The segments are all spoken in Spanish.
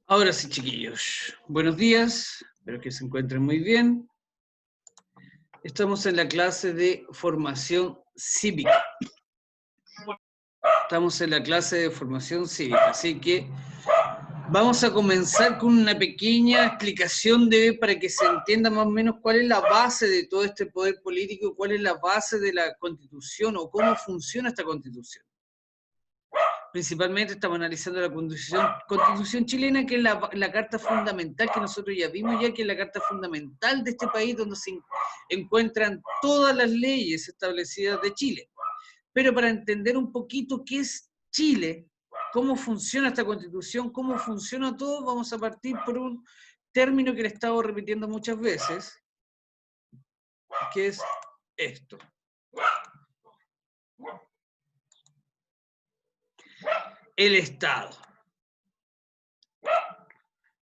Ahora sí, chiquillos. Buenos días, espero que se encuentren muy bien. Estamos en la clase de formación cívica. Así que vamos a comenzar con una pequeña explicación para que se entienda más o menos cuál es la base de todo este poder político, cuál es la base de la Constitución o cómo funciona esta Constitución. Principalmente estamos analizando la Constitución chilena, que es la carta fundamental que nosotros ya vimos, ya que es la carta fundamental de este país, donde se encuentran todas las leyes establecidas de Chile. Pero para entender un poquito qué es Chile, cómo funciona esta Constitución, cómo funciona todo, vamos a partir por un término que le he estado repitiendo muchas veces, que es esto. El Estado.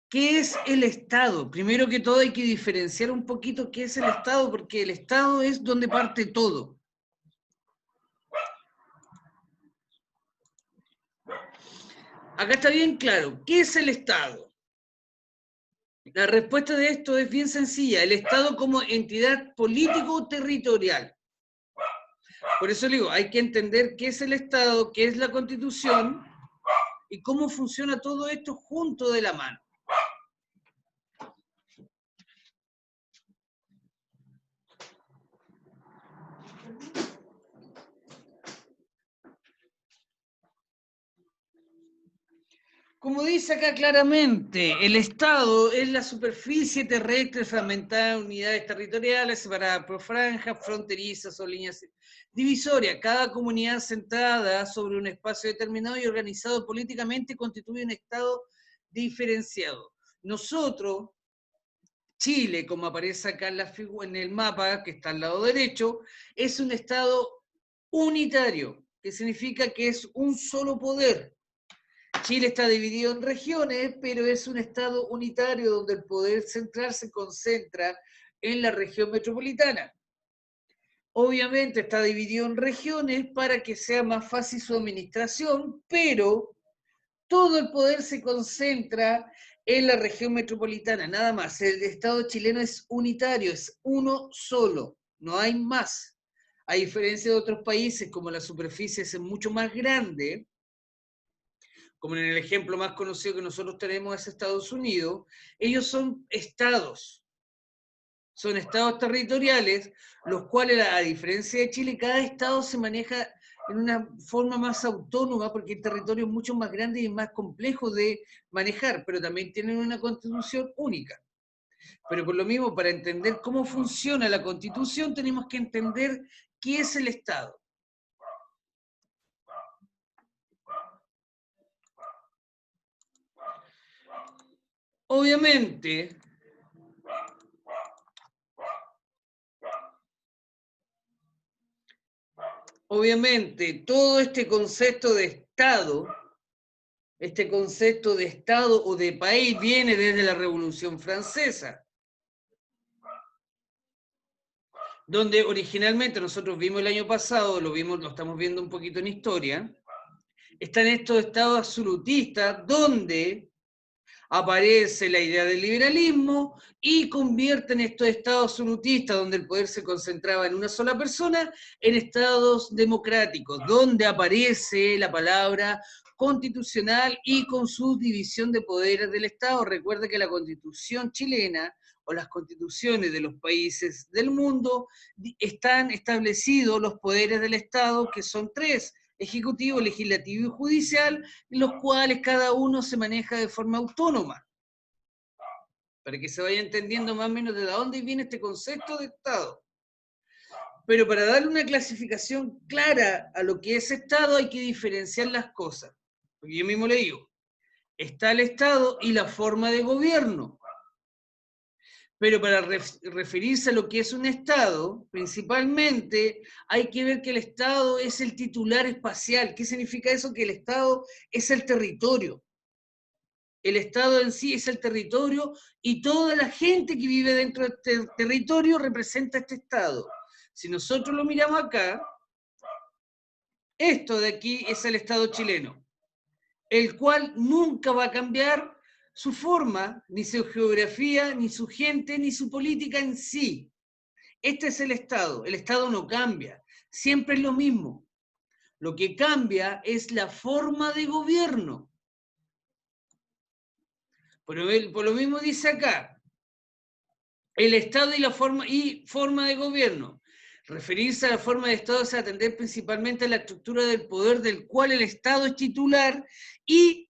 ¿Qué es el Estado? Primero que todo hay que diferenciar un poquito qué es el Estado, porque el Estado es donde parte todo. Acá está bien claro, ¿qué es el Estado? La respuesta de esto es bien sencilla, el Estado como entidad político-territorial. Por eso digo, hay que entender qué es el Estado, qué es la Constitución y cómo funciona todo esto junto de la mano. Como dice acá claramente, el Estado es la superficie terrestre fragmentada en unidades territoriales separadas por franjas fronterizas o líneas divisorias. Cada comunidad centrada sobre un espacio determinado y organizado políticamente constituye un Estado diferenciado. Nosotros, Chile, como aparece acá en el mapa que está al lado derecho, es un Estado unitario, que significa que es un solo poder. Chile está dividido en regiones, pero es un estado unitario donde el poder central se concentra en la región metropolitana. Obviamente está dividido en regiones para que sea más fácil su administración, pero todo el poder se concentra en la región metropolitana, nada más. El Estado chileno es unitario, es uno solo, no hay más. A diferencia de otros países, como la superficie es mucho más grande, como en el ejemplo más conocido que nosotros tenemos es Estados Unidos, ellos son estados territoriales, los cuales, a diferencia de Chile, cada estado se maneja en una forma más autónoma, porque el territorio es mucho más grande y más complejo de manejar, pero también tienen una constitución única. Pero por lo mismo, para entender cómo funciona la constitución, tenemos que entender qué es el Estado. Obviamente, todo este concepto de Estado o de país viene desde la Revolución Francesa, donde originalmente nosotros vimos el año pasado, lo estamos viendo un poquito en historia, están estos estados absolutistas donde aparece la idea del liberalismo y convierten estos estados absolutistas, donde el poder se concentraba en una sola persona, en estados democráticos, donde aparece la palabra constitucional y con su división de poderes del Estado. Recuerda que la Constitución chilena o las constituciones de los países del mundo están establecidos los poderes del Estado, que son tres: ejecutivo, legislativo y judicial, los cuales cada uno se maneja de forma autónoma. Para que se vaya entendiendo más o menos de dónde viene este concepto de Estado. Pero para darle una clasificación clara a lo que es Estado hay que diferenciar las cosas. Porque yo mismo le digo, está el Estado y la forma de gobierno. Pero para referirse a lo que es un Estado, principalmente hay que ver que el Estado es el titular espacial. ¿Qué significa eso? Que el Estado es el territorio. El Estado en sí es el territorio y toda la gente que vive dentro de este territorio representa este Estado. Si nosotros lo miramos acá, esto de aquí es el Estado chileno, el cual nunca va a cambiar su forma, ni su geografía, ni su gente, ni su política en sí. Este es el Estado no cambia, siempre es lo mismo. Lo que cambia es la forma de gobierno. Por lo mismo dice acá, el Estado y forma de gobierno. Referirse a la forma de Estado es atender principalmente a la estructura del poder del cual el Estado es titular y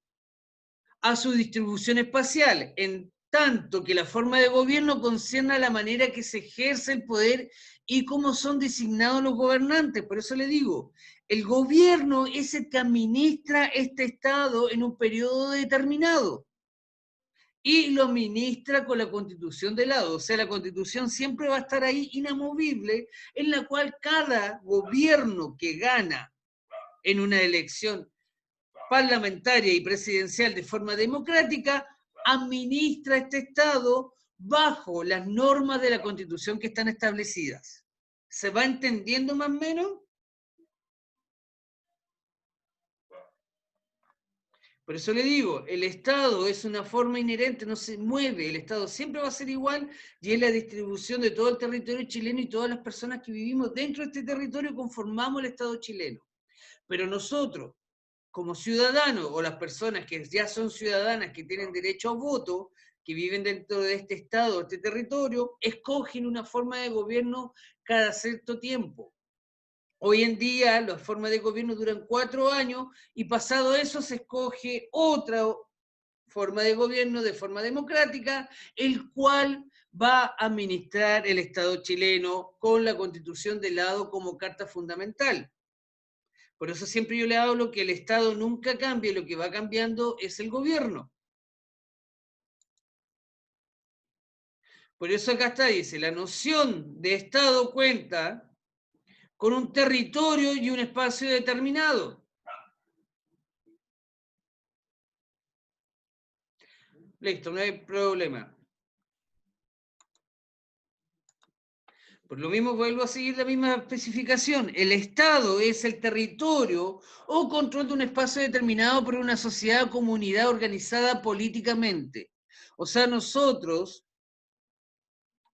a su distribución espacial, en tanto que la forma de gobierno concierne a la manera que se ejerce el poder y cómo son designados los gobernantes. Por eso le digo, el gobierno es el que administra este Estado en un periodo determinado y lo ministra con la Constitución de lado. O sea, la Constitución siempre va a estar ahí inamovible, en la cual cada gobierno que gana en una elección parlamentaria y presidencial de forma democrática administra este Estado bajo las normas de la Constitución que están establecidas. ¿Se va entendiendo más o menos? Por eso le digo, el Estado es una forma inherente, no se mueve, el Estado siempre va a ser igual y es la distribución de todo el territorio chileno y todas las personas que vivimos dentro de este territorio conformamos el Estado chileno. Pero nosotros, como ciudadanos o las personas que ya son ciudadanas, que tienen derecho a voto, que viven dentro de este Estado, de este territorio, escogen una forma de gobierno cada cierto tiempo. Hoy en día las formas de gobierno duran 4 años y pasado eso se escoge otra forma de gobierno de forma democrática, el cual va a administrar el Estado chileno con la Constitución de lado como carta fundamental. Por eso siempre yo le hablo que el Estado nunca cambia, lo que va cambiando es el gobierno. Por eso acá está, dice, la noción de Estado cuenta con un territorio y un espacio determinado. Listo, no hay problema. Por lo mismo vuelvo a seguir la misma especificación. El Estado es el territorio o control de un espacio determinado por una sociedad o comunidad organizada políticamente. O sea, nosotros,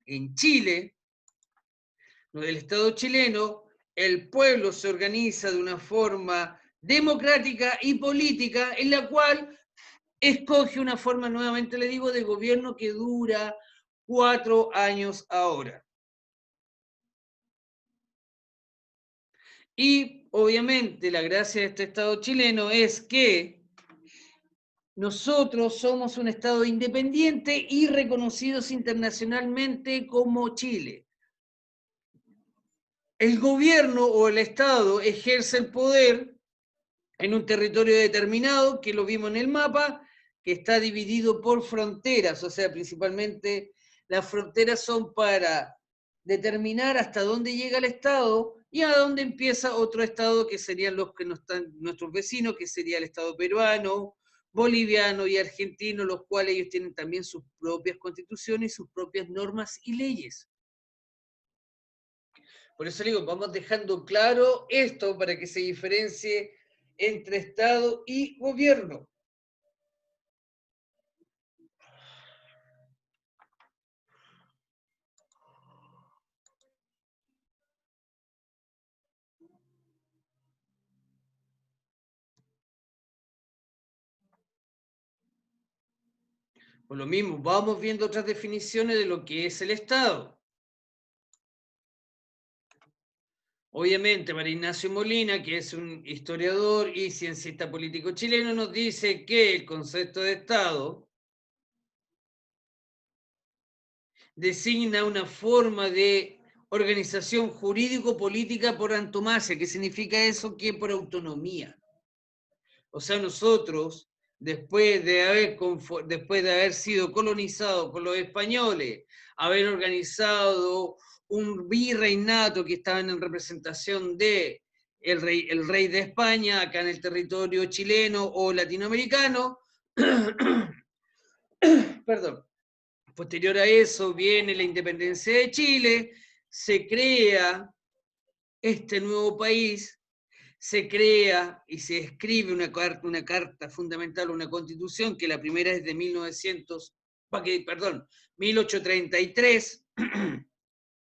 en Chile, el Estado chileno, el pueblo se organiza de una forma democrática y política en la cual escoge una forma, nuevamente le digo, de gobierno que dura 4 años ahora. Y obviamente la gracia de este Estado chileno es que nosotros somos un Estado independiente y reconocidos internacionalmente como Chile. El gobierno o el Estado ejerce el poder en un territorio determinado, que lo vimos en el mapa, que está dividido por fronteras, o sea, principalmente las fronteras son para determinar hasta dónde llega el Estado y a dónde empieza otro Estado que serían los que no están nuestros vecinos, que sería el Estado peruano, boliviano y argentino, los cuales ellos tienen también sus propias constituciones y sus propias normas y leyes. Por eso digo, vamos dejando claro esto para que se diferencie entre Estado y gobierno. Por lo mismo, vamos viendo otras definiciones de lo que es el Estado. Obviamente, María Ignacio Molina, que es un historiador y ciencista político chileno, nos dice que el concepto de Estado designa una forma de organización jurídico-política por antonomasia. ¿Qué significa eso? Que por autonomía. O sea, nosotros, después de haber sido colonizados por los españoles, haber organizado un virreinato que estaban en representación de el rey de España, acá en el territorio chileno o latinoamericano, perdón. Posterior a eso viene la independencia de Chile, se crea este nuevo país se crea y se escribe una carta fundamental, una constitución, que la primera es de 1833,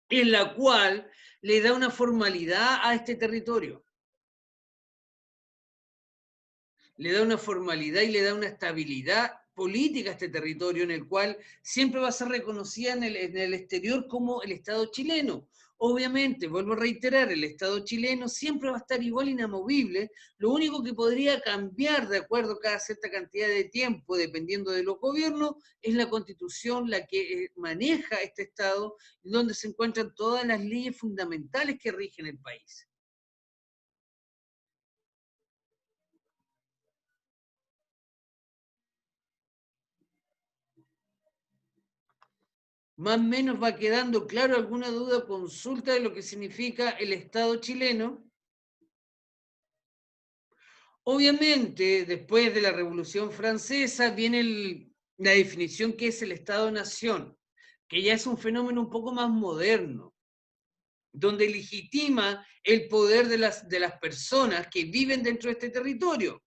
en la cual le da una formalidad a este territorio. Le da una formalidad y le da una estabilidad política a este territorio, en el cual siempre va a ser reconocida en el exterior como el Estado chileno. Obviamente, vuelvo a reiterar, el Estado chileno siempre va a estar igual, inamovible. Lo único que podría cambiar de acuerdo a cada cierta cantidad de tiempo, dependiendo de los gobiernos, es la Constitución la que maneja este Estado, donde se encuentran todas las leyes fundamentales que rigen el país. Más o menos va quedando claro. ¿Alguna duda o consulta de lo que significa el Estado chileno? Obviamente, después de la Revolución Francesa viene la definición que es el Estado-Nación, que ya es un fenómeno un poco más moderno, donde legitima el poder de las personas que viven dentro de este territorio.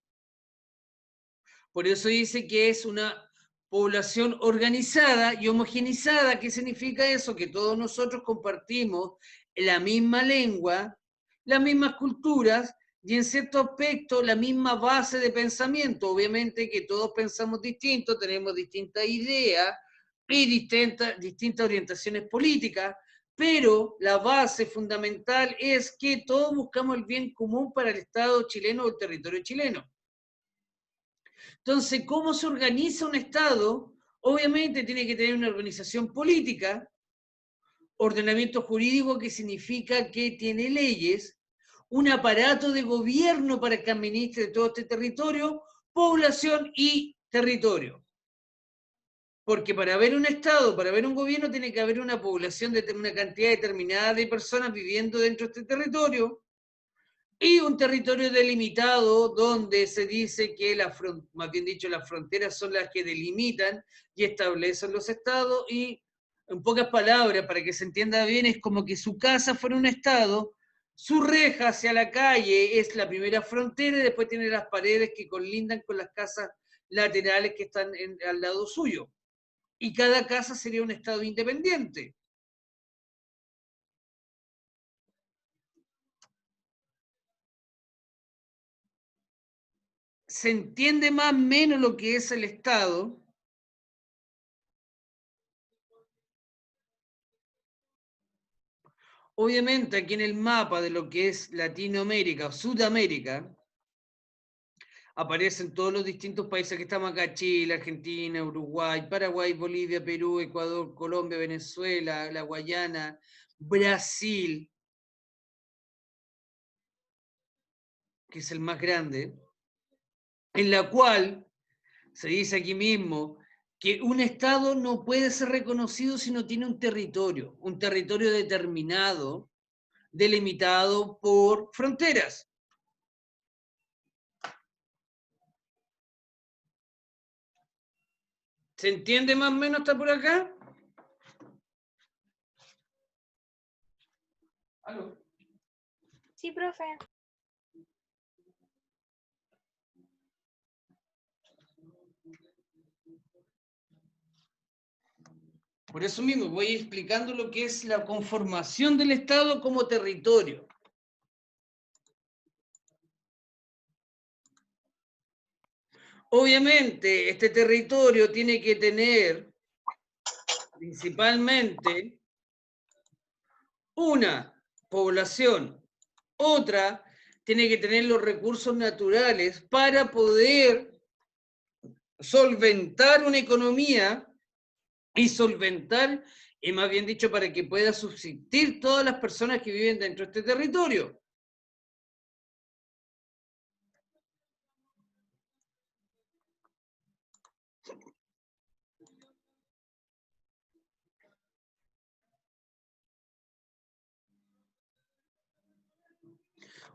Por eso dice que es una población organizada y homogenizada. ¿Qué significa eso? Que todos nosotros compartimos la misma lengua, las mismas culturas y en cierto aspecto la misma base de pensamiento. Obviamente que todos pensamos distinto, tenemos distintas ideas y distintas orientaciones políticas, pero la base fundamental es que todos buscamos el bien común para el Estado chileno o el territorio chileno. Entonces, ¿cómo se organiza un Estado? Obviamente tiene que tener una organización política, ordenamiento jurídico, que significa que tiene leyes, un aparato de gobierno para que administre todo este territorio, población y territorio. Porque para haber un Estado, para haber un gobierno, tiene que haber una población de una cantidad determinada de personas viviendo dentro de este territorio, y un territorio delimitado donde se dice que, más bien dicho, las fronteras son las que delimitan y establecen los estados, y en pocas palabras, para que se entienda bien, es como que su casa fuera un estado, su reja hacia la calle es la primera frontera y después tiene las paredes que colindan con las casas laterales que están al lado suyo. Y cada casa sería un estado independiente. Se entiende más o menos lo que es el Estado. Obviamente aquí en el mapa de lo que es Latinoamérica o Sudamérica aparecen todos los distintos países que estamos acá: Chile, Argentina, Uruguay, Paraguay, Bolivia, Perú, Ecuador, Colombia, Venezuela, la Guayana, Brasil, que es el más grande, en la cual se dice aquí mismo que un Estado no puede ser reconocido si no tiene un territorio determinado, delimitado por fronteras. ¿Se entiende más o menos hasta por acá? ¿Aló? Sí, profe. Por eso mismo voy explicando lo que es la conformación del Estado como territorio. Obviamente, este territorio tiene que tener principalmente una población, otra tiene que tener los recursos naturales para poder solventar una economía y solventar, más bien dicho, para que pueda subsistir todas las personas que viven dentro de este territorio.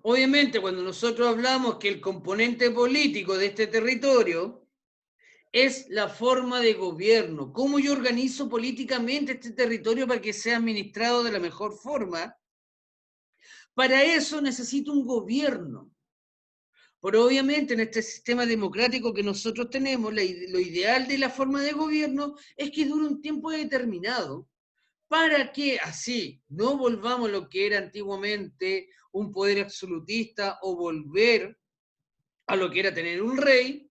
Obviamente, cuando nosotros hablamos que el componente político de este territorio es la forma de gobierno, cómo yo organizo políticamente este territorio para que sea administrado de la mejor forma, para eso necesito un gobierno. Pero obviamente en este sistema democrático que nosotros tenemos, lo ideal de la forma de gobierno es que dure un tiempo determinado, para que así no volvamos a lo que era antiguamente un poder absolutista o volver a lo que era tener un rey,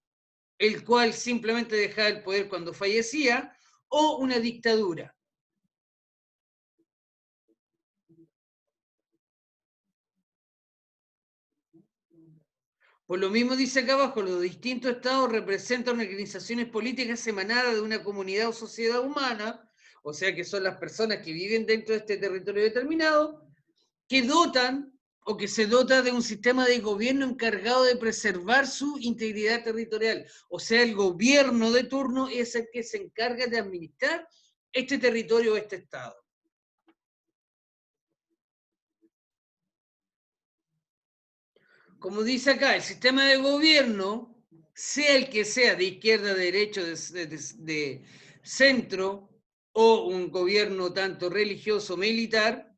el cual simplemente dejaba el poder cuando fallecía, o una dictadura. Por lo mismo dice acá abajo, los distintos estados representan organizaciones políticas emanadas de una comunidad o sociedad humana, o sea que son las personas que viven dentro de este territorio determinado, que dotan o que se dota de un sistema de gobierno encargado de preservar su integridad territorial. O sea, el gobierno de turno es el que se encarga de administrar este territorio o este estado. Como dice acá, el sistema de gobierno, sea el que sea, de izquierda, de derecha, de centro, o un gobierno tanto religioso o militar,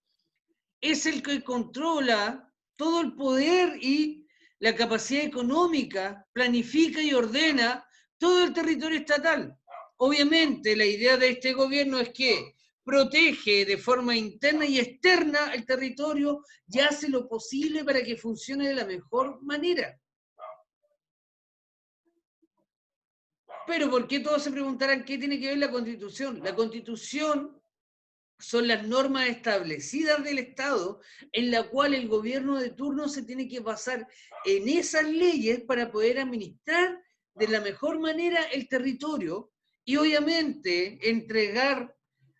es el que controla todo el poder y la capacidad económica, planifica y ordena todo el territorio estatal. Obviamente, la idea de este gobierno es que protege de forma interna y externa el territorio y hace lo posible para que funcione de la mejor manera. Pero ¿por qué todos se preguntarán qué tiene que ver la Constitución? La Constitución son las normas establecidas del Estado en la cual el gobierno de turno se tiene que basar en esas leyes para poder administrar de la mejor manera el territorio y obviamente entregar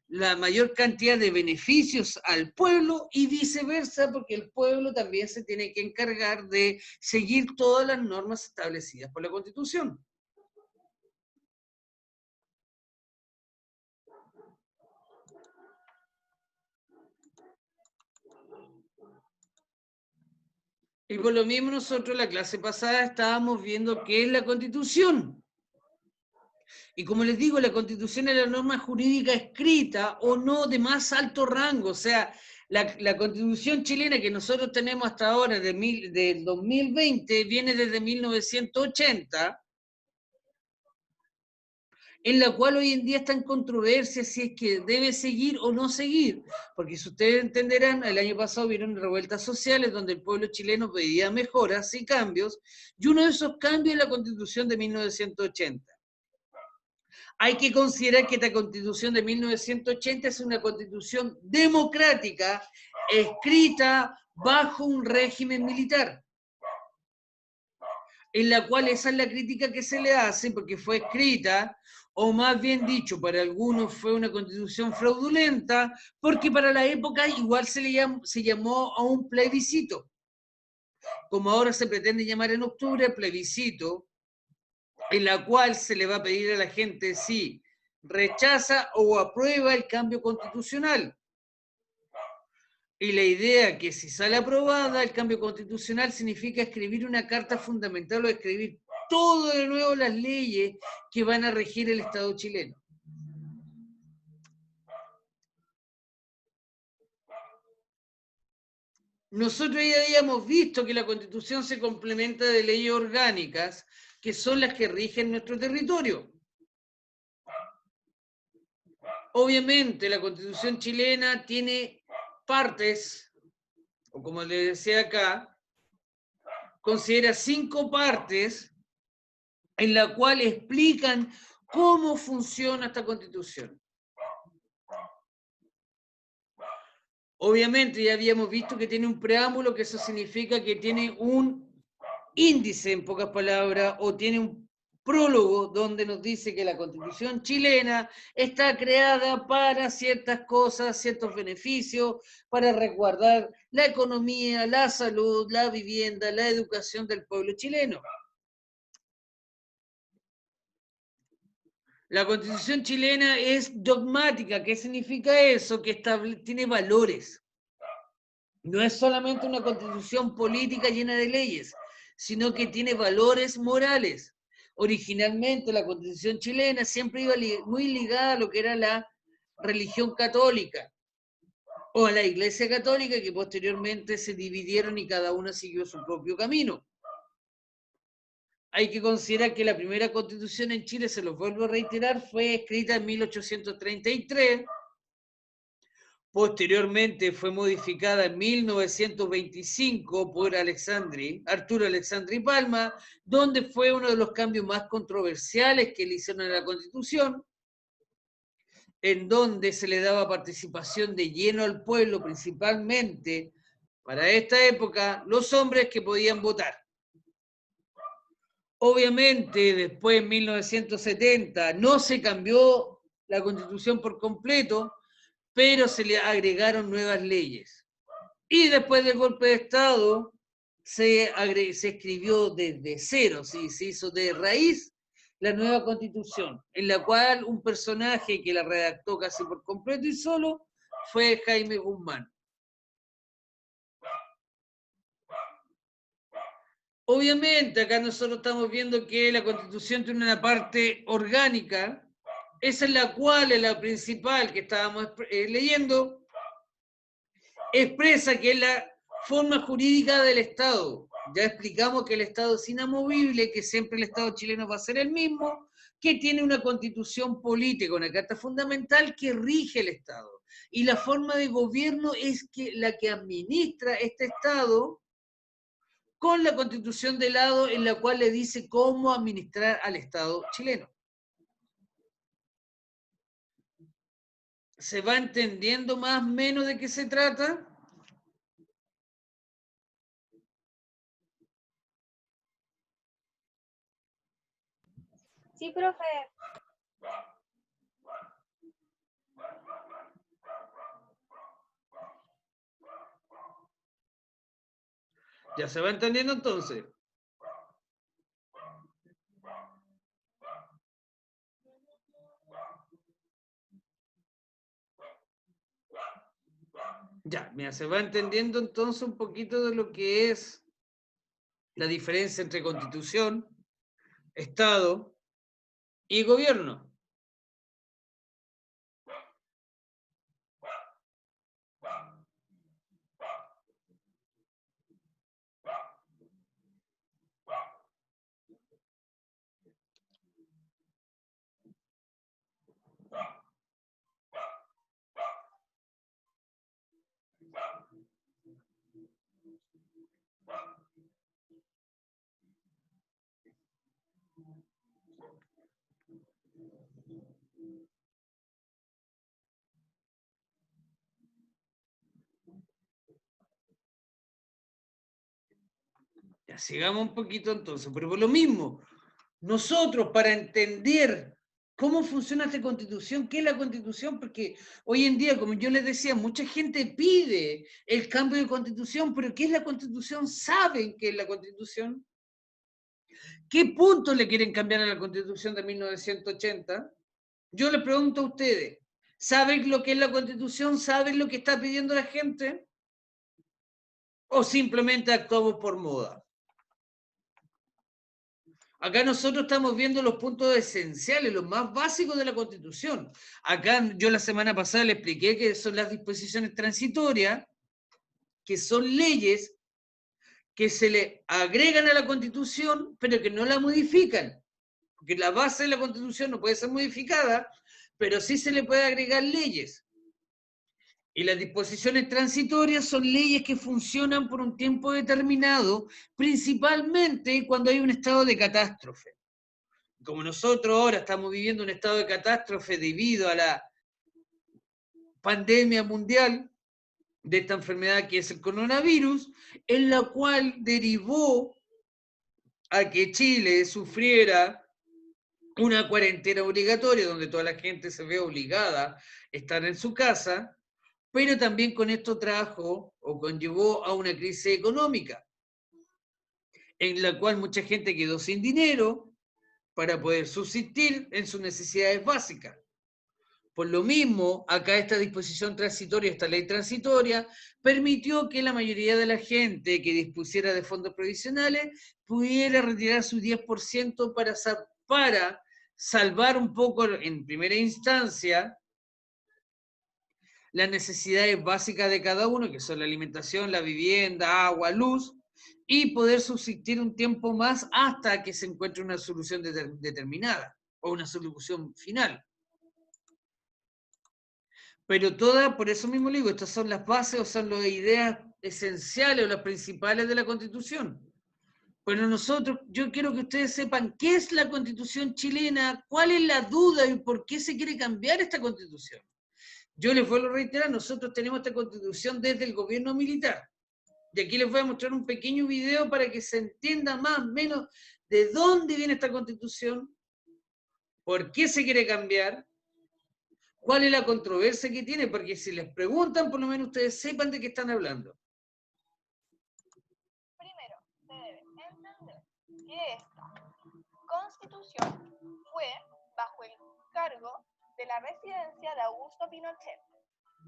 la mayor cantidad de beneficios al pueblo y viceversa, porque el pueblo también se tiene que encargar de seguir todas las normas establecidas por la Constitución. Y por lo mismo nosotros la clase pasada estábamos viendo qué es la Constitución. Y como les digo, la Constitución es la norma jurídica escrita o no de más alto rango. O sea, la Constitución chilena que nosotros tenemos hasta ahora, del 2020, viene desde 1980, en la cual hoy en día está en controversia si es que debe seguir o no seguir, porque si ustedes entenderán, el año pasado vieron revueltas sociales donde el pueblo chileno pedía mejoras y cambios, y uno de esos cambios es la Constitución de 1980. Hay que considerar que esta Constitución de 1980 es una Constitución democrática escrita bajo un régimen militar, en la cual esa es la crítica que se le hace porque fue escrita, o más bien dicho, para algunos fue una constitución fraudulenta, porque para la época igual se llamó a un plebiscito. Como ahora se pretende llamar en octubre, plebiscito, en la cual se le va a pedir a la gente si rechaza o aprueba el cambio constitucional. Y la idea que si sale aprobada el cambio constitucional significa escribir una carta fundamental o escribir todo de nuevo las leyes que van a regir el Estado chileno. Nosotros ya habíamos visto que la Constitución se complementa de leyes orgánicas que son las que rigen nuestro territorio. Obviamente la Constitución chilena tiene partes, o como les decía acá, considera 5 partes en la cual explican cómo funciona esta Constitución. Obviamente ya habíamos visto que tiene un preámbulo, que eso significa que tiene un índice, en pocas palabras, o tiene un prólogo donde nos dice que la Constitución chilena está creada para ciertas cosas, ciertos beneficios, para resguardar la economía, la salud, la vivienda, la educación del pueblo chileno. La Constitución chilena es dogmática. ¿Qué significa eso? Que tiene valores. No es solamente una constitución política llena de leyes, sino que tiene valores morales. Originalmente la Constitución chilena siempre iba muy ligada a lo que era la religión católica o a la Iglesia Católica, que posteriormente se dividieron y cada una siguió su propio camino. hay que considerar que la primera constitución en Chile, se los vuelvo a reiterar, fue escrita en 1833. Posteriormente fue modificada en 1925 por Arturo Alexandri Palma, donde fue uno de los cambios más controversiales que le hicieron a la Constitución, en donde se le daba participación de lleno al pueblo, principalmente para esta época, los hombres que podían votar. Obviamente, después en 1970 no se cambió la Constitución por completo, pero se le agregaron nuevas leyes. Y después del golpe de Estado se escribió desde cero, ¿sí? Se hizo de raíz la nueva Constitución, en la cual un personaje que la redactó casi por completo y solo fue Jaime Guzmán. Obviamente, acá nosotros estamos viendo que la Constitución tiene una parte orgánica, esa es la cual es la principal que estábamos leyendo, expresa que es la forma jurídica del Estado. Ya explicamos que el Estado es inamovible, que siempre el Estado chileno va a ser el mismo, que tiene una constitución política, una carta fundamental que rige el Estado. Y la forma de gobierno es la que administra este Estado con la constitución de lado, en la cual le dice cómo administrar al Estado chileno. ¿Se va entendiendo más o menos de qué se trata? Sí, profe. ¿Ya se va entendiendo entonces? Ya, mira, se va entendiendo entonces un poquito de lo que es la diferencia entre constitución, Estado y gobierno. Ya, sigamos un poquito entonces, pero por lo mismo, nosotros para entender cómo funciona esta constitución, qué es la constitución, porque hoy en día, como yo les decía, mucha gente pide el cambio de constitución, pero ¿qué es la constitución? ¿Saben qué es la constitución? ¿Qué puntos le quieren cambiar a la constitución de 1980? Yo les pregunto a ustedes, ¿saben lo que es la constitución? ¿Saben lo que está pidiendo la gente? ¿O simplemente actuamos por moda? Acá nosotros estamos viendo los puntos esenciales, los más básicos de la Constitución. Acá yo la semana pasada le expliqué que son las disposiciones transitorias, que son leyes que se le agregan a la Constitución, pero que no la modifican. Porque la base de la Constitución no puede ser modificada, pero sí se le puede agregar leyes. Y las disposiciones transitorias son leyes que funcionan por un tiempo determinado, principalmente cuando hay un estado de catástrofe. Como nosotros ahora estamos viviendo un estado de catástrofe debido a la pandemia mundial de esta enfermedad que es el coronavirus, en la cual derivó a que Chile sufriera una cuarentena obligatoria donde toda la gente se ve obligada a estar en su casa, pero también con esto trajo o conllevó a una crisis económica, en la cual mucha gente quedó sin dinero para poder subsistir en sus necesidades básicas. Por lo mismo, acá esta disposición transitoria, esta ley transitoria, permitió que la mayoría de la gente que dispusiera de fondos provisionales pudiera retirar su 10% para salvar un poco, en primera instancia, las necesidades básicas de cada uno, que son la alimentación, la vivienda, agua, luz, y poder subsistir un tiempo más hasta que se encuentre una solución determinada o una solución final. Pero todas, por eso mismo le digo, estas son las bases o son las ideas esenciales o las principales de la Constitución. Pero nosotros, yo quiero que ustedes sepan qué es la Constitución chilena, cuál es la duda y por qué se quiere cambiar esta Constitución. Yo les vuelvo a reiterar, nosotros tenemos esta Constitución desde el gobierno militar. Y aquí les voy a mostrar un pequeño video para que se entienda más o menos de dónde viene esta Constitución, por qué se quiere cambiar, cuál es la controversia que tiene, porque si les preguntan, por lo menos ustedes sepan de qué están hablando. Primero, se debe entender que esta Constitución fue bajo el cargo de la presidencia de Augusto Pinochet,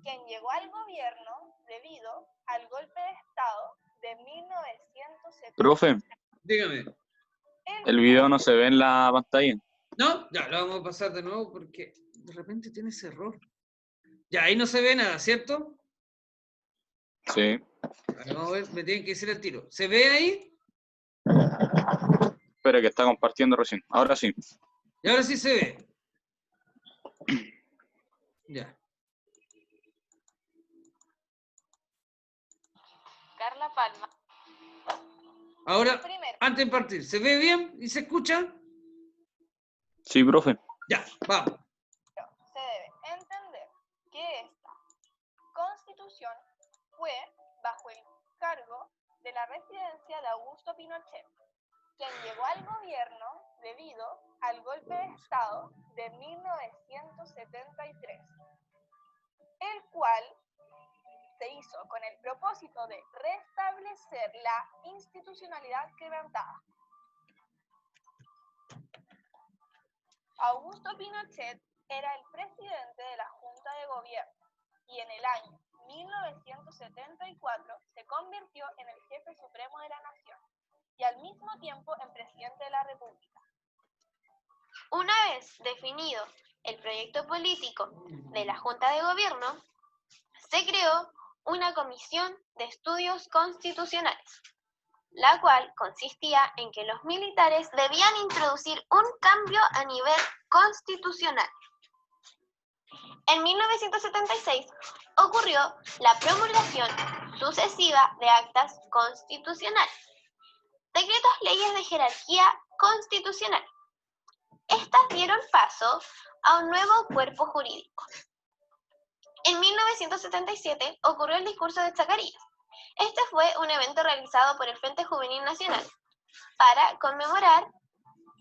quien llegó al gobierno debido al golpe de Estado de 1970. Profe, Dígame. el video no se ve en la pantalla. ¿No? Ya, lo vamos a pasar de nuevo porque de repente tiene ese error. Ya, ahí no se ve nada, ¿cierto? Sí. Ahora vamos a ver, me tienen que decir el tiro. ¿Se ve ahí? Espera, que está compartiendo recién. Ahora sí. Y ahora sí se ve. Ya. Carla Palma. Ahora, Primero, antes de partir, ¿se ve bien y se escucha? Sí, profe. Ya, vamos. se debe entender que esta Constitución fue bajo el cargo de la presidencia de Augusto Pinochet, quien llegó al gobierno debido al golpe de Estado de 1973, el cual se hizo con el propósito de restablecer la institucionalidad quebrantada. Augusto Pinochet era el presidente de la Junta de Gobierno y en el año 1974 se convirtió en el jefe supremo de la nación y al mismo tiempo en presidente de la República. Una vez definido el proyecto político de la Junta de Gobierno, se creó una comisión de estudios constitucionales, la cual consistía en que los militares debían introducir un cambio a nivel constitucional. En 1976 ocurrió la promulgación sucesiva de actas constitucionales, decretos leyes de jerarquía constitucional. Estas dieron paso a un nuevo cuerpo jurídico. En 1977 ocurrió el discurso de Chacarillas. Este fue un evento realizado por el Frente Juvenil Nacional para conmemorar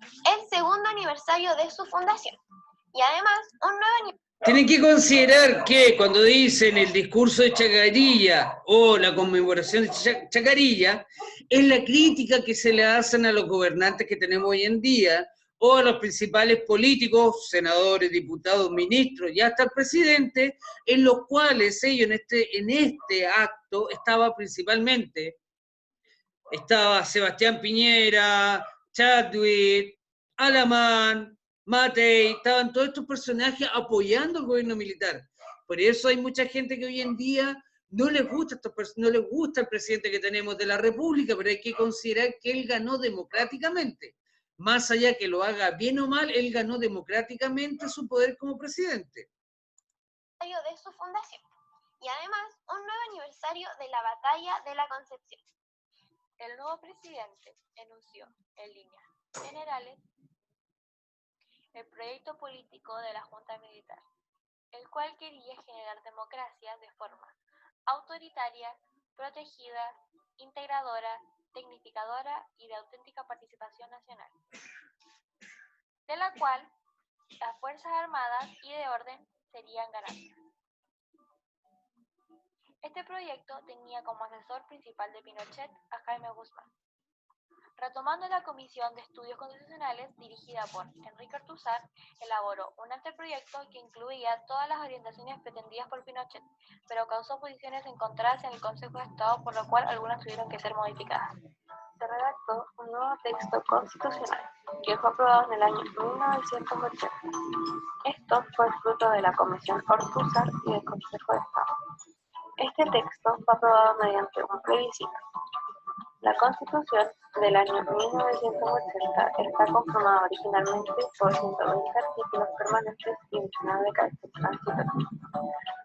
el segundo aniversario de su fundación y además un nuevo aniversario. Tienen que considerar que cuando dicen el discurso de Chacarilla o la conmemoración de Chacarilla, es la crítica que se le hacen a los gobernantes que tenemos hoy en día o a los principales políticos, senadores, diputados, ministros y hasta el presidente, en los cuales ellos en este acto estaba Sebastián Piñera, Chadwick, Alamán, Matei, estaban todos estos personajes apoyando al gobierno militar. Por eso hay mucha gente que hoy en día no les gusta el presidente que tenemos de la República, pero hay que considerar que él ganó democráticamente. Más allá que lo haga bien o mal, él ganó democráticamente su poder como presidente. De su fundación y además un nuevo aniversario de la Batalla de la Concepción. El nuevo presidente enunció en líneas generales el proyecto político de la Junta Militar, el cual quería generar democracia de forma autoritaria, protegida, integradora, tecnificadora y de auténtica participación nacional, de la cual las Fuerzas Armadas y de orden serían garantes. Este proyecto tenía como asesor principal de Pinochet a Jaime Guzmán. Retomando la Comisión de Estudios Constitucionales dirigida por Enrique Ortúzar, elaboró un anteproyecto que incluía todas las orientaciones pretendidas por Pinochet, pero causó posiciones encontradas en el Consejo de Estado, por lo cual algunas tuvieron que ser modificadas. Se redactó un nuevo texto constitucional, que fue aprobado en el año 1980. Esto fue fruto de la Comisión Ortúzar y del Consejo de Estado. Este texto fue aprobado mediante un plebiscito. La Constitución del año 1980 está conformada originalmente por 120 artículos permanentes y 29 de carácter transitorio.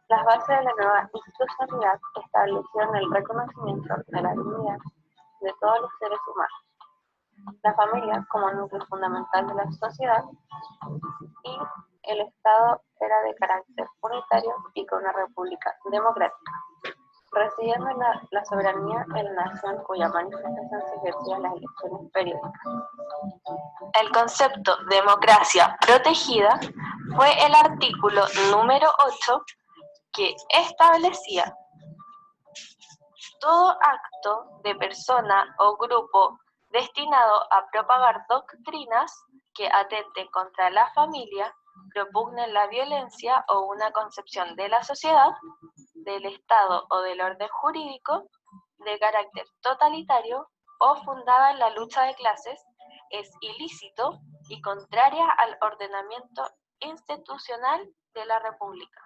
Las bases de la nueva institucionalidad establecieron el reconocimiento de la dignidad de todos los seres humanos, la familia como núcleo fundamental de la sociedad, y el Estado era de carácter unitario y con una república democrática, recibiendo la soberanía en la nación cuya manifestación se ejercía en las elecciones periódicas. El concepto democracia protegida fue el artículo número 8 que establecía: todo acto de persona o grupo destinado a propagar doctrinas que atenten contra la familia, propugnen la violencia o una concepción de la sociedad, del Estado o del orden jurídico de carácter totalitario o fundada en la lucha de clases, es ilícito y contraria al ordenamiento institucional de la República.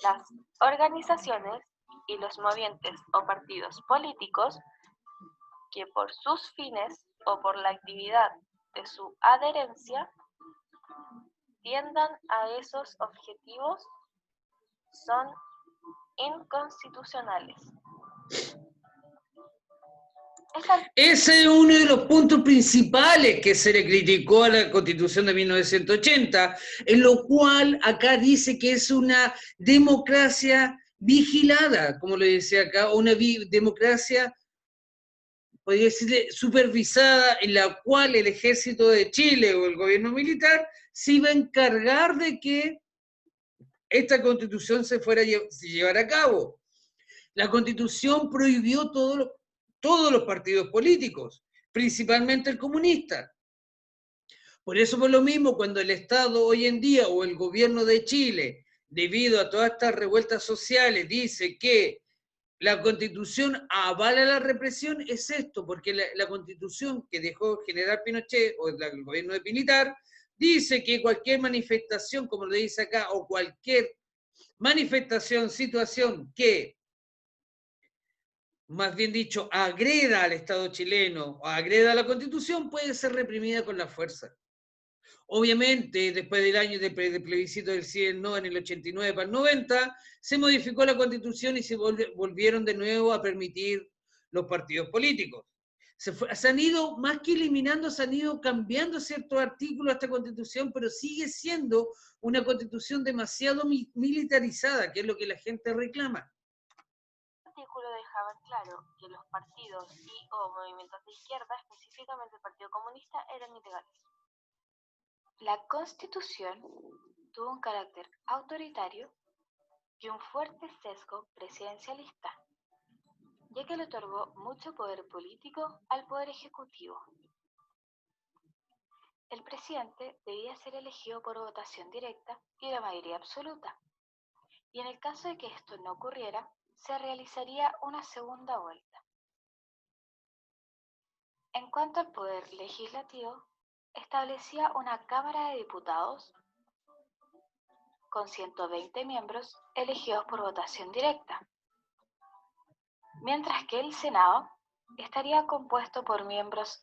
Las organizaciones y los movimientos o partidos políticos que por sus fines o por la actividad de su adherencia tiendan a esos objetivos son inconstitucionales. Ese es uno de los puntos principales que se le criticó a la Constitución de 1980, en lo cual acá dice que es una democracia vigilada, como lo decía acá, o una democracia, podría decirle, supervisada, en la cual el Ejército de Chile o el gobierno militar se iba a encargar de que esta Constitución se llevara a cabo. La Constitución prohibió todos los partidos políticos, principalmente el comunista. Por eso, por lo mismo, cuando el Estado hoy en día, o el gobierno de Chile, debido a todas estas revueltas sociales, dice que la Constitución avala la represión, es esto, porque la Constitución que dejó General Pinochet, o el gobierno de militar, dice que cualquier manifestación, como lo dice acá, o cualquier manifestación, situación que, más bien dicho, agreda al Estado chileno o agreda a la Constitución, puede ser reprimida con la fuerza. Obviamente, después del año del plebiscito del sí y el no en el 89 para el 90, se modificó la Constitución y se volvieron de nuevo a permitir los partidos políticos. Se han ido, más que eliminando, se han ido cambiando ciertos artículos de esta Constitución, pero sigue siendo una Constitución demasiado militarizada, que es lo que la gente reclama. Artículo dejaba claro que los partidos y o movimientos de izquierda, específicamente el Partido Comunista, eran ilegales. La Constitución tuvo un carácter autoritario y un fuerte sesgo presidencialista, ya que le otorgó mucho poder político al poder ejecutivo. El presidente debía ser elegido por votación directa y de mayoría absoluta, y en el caso de que esto no ocurriera, se realizaría una segunda vuelta. En cuanto al poder legislativo, establecía una Cámara de Diputados con 120 miembros elegidos por votación directa, mientras que el Senado estaría compuesto por miembros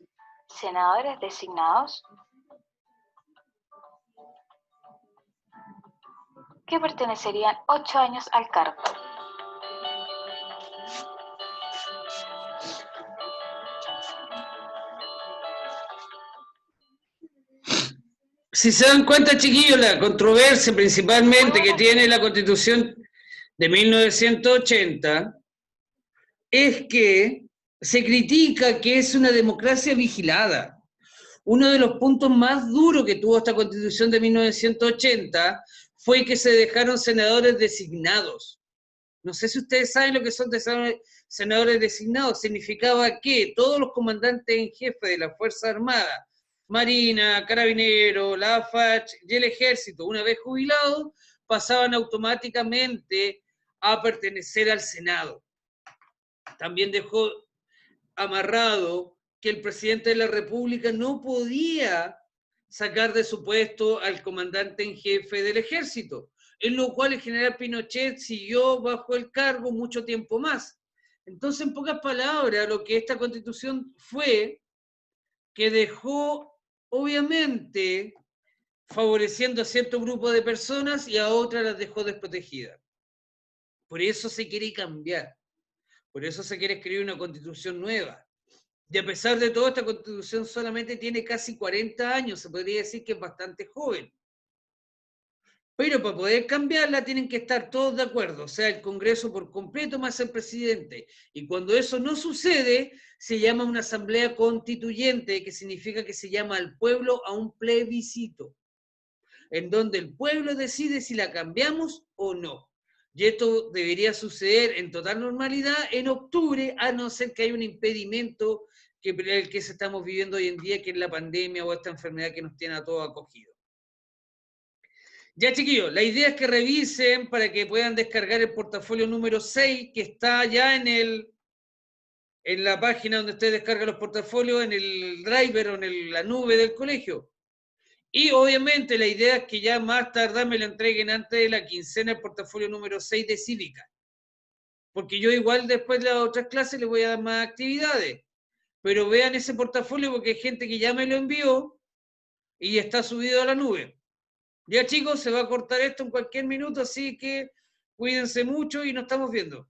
senadores designados que pertenecerían 8 años al cargo. Si se dan cuenta, chiquillos, la controversia principalmente que tiene la Constitución de 1980 es que se critica que es una democracia vigilada. Uno de los puntos más duros que tuvo esta Constitución de 1980 fue que se dejaron senadores designados. No sé si ustedes saben lo que son senadores designados. Significaba que todos los comandantes en jefe de la Fuerza Armada, Marina, Carabinero, la AFACH y el Ejército, una vez jubilados, pasaban automáticamente a pertenecer al Senado. También dejó amarrado que el presidente de la República no podía sacar de su puesto al comandante en jefe del Ejército, en lo cual el general Pinochet siguió bajo el cargo mucho tiempo más. Entonces, en pocas palabras, lo que esta constitución fue, que dejó, obviamente, favoreciendo a cierto grupo de personas y a otras las dejó desprotegidas. Por eso se quiere cambiar. Por eso se quiere escribir una constitución nueva. Y a pesar de todo, esta constitución solamente tiene casi 40 años, se podría decir que es bastante joven. Pero para poder cambiarla tienen que estar todos de acuerdo, o sea, el Congreso por completo más el presidente. Y cuando eso no sucede, se llama una asamblea constituyente, que significa que se llama al pueblo a un plebiscito, en donde el pueblo decide si la cambiamos o no. Y esto debería suceder en total normalidad en octubre, a no ser que haya un impedimento que el que estamos viviendo hoy en día, que es la pandemia o esta enfermedad que nos tiene a todos acogidos. Ya, chiquillos, la idea es que revisen para que puedan descargar el portafolio número 6, que está ya en la página donde usted descarga los portafolios, en el driver o en la nube del colegio. Y obviamente la idea es que ya más tardar me lo entreguen antes de la quincena el portafolio número 6 de cívica. Porque yo igual después de las otras clases les voy a dar más actividades. Pero vean ese portafolio porque hay gente que ya me lo envió y está subido a la nube. Ya, chicos, se va a cortar esto en cualquier minuto, así que cuídense mucho y nos estamos viendo.